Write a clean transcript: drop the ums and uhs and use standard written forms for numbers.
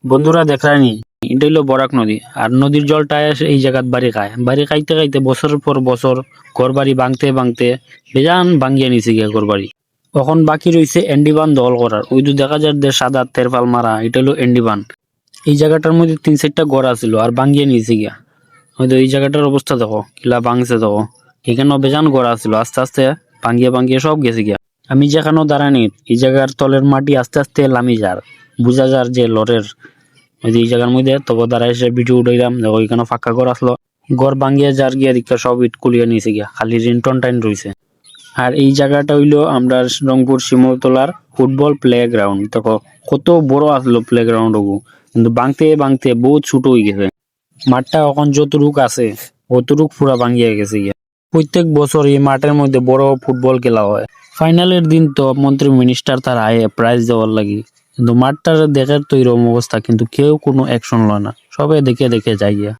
বন্ধুরা দেখলানি এটা হইলো বরাক নদী আর নদীর জলটা এসে এই জায়গাত বাড়ি খাইতে খাইতে বছরের পর বছর ঘর বাড়ি ভাঙতে ভাঙতে বেজান ভাঙ্গিয়া নিছে গিয়া ঘর বাড়ি। তখন বাকি রয়েছে এন্ডিবান দল করার, ওই যে দেখা যায় যে সাদা তেরপাল মারা, এটা হলো এন্ডিবান। এই জায়গাটার মধ্যে 3-4টা ঘর আছিল আর ভাঙ্গিয়া নিছে গিয়া। হয়তো এই জায়গাটার অবস্থা দেখো কিলা ভাঙছে, দেখো এখানেও বেজান ঘর আছিল, আস্তে আস্তে ভাঙ্গিয়া ভাঙ্গিয়া সব গেছে গিয়া। আমি যেখানেও দাঁড়ানি এই জায়গার তলের মাটি আস্তে আস্তে লামি যার, বুঝা যার যে লরের ওই যে এই জায়গার মধ্যে তবে দাঁড়াই এসে ভিডিও উঠাইলাম, দেখো ওইখানে ফাঁকা ঘর আসলো, ঘর ভাঙ্গিয়া যার গিয়া দীক্ষা সব ইট কুলিয়া নিয়েছে গিয়া, খালি রিন্টন টাইন রয়েছে। আর এই জায়গাটা হইলো আমরা রংপুর শিমুলতলার ফুটবল প্লে গ্রাউন্ড। দেখো কত বড় আসলো প্লে গ্রাউন্ড, কিন্তু ভাঙতে ভাঙতে বহুত ছোট হয়ে গেছে। মাঠটা এখন যতটুক আছে অতটুক পুরা ভাঙ্গিয়া গেছে গিয়া। প্রত্যেক বছর এই মাঠের মধ্যে বড় ফুটবল খেলা হয়। ফাইনালের দিন তো মন্ত্রী মিনিস্টার তার আয়ে প্রাইজ দেওয়ার লাগি, কিন্তু মাঠটার দেখার তো এরকম অবস্থা, কিন্তু কেউ কোনো অ্যাকশন লয় না, সবাই দেখে দেখে যায় গিয়া।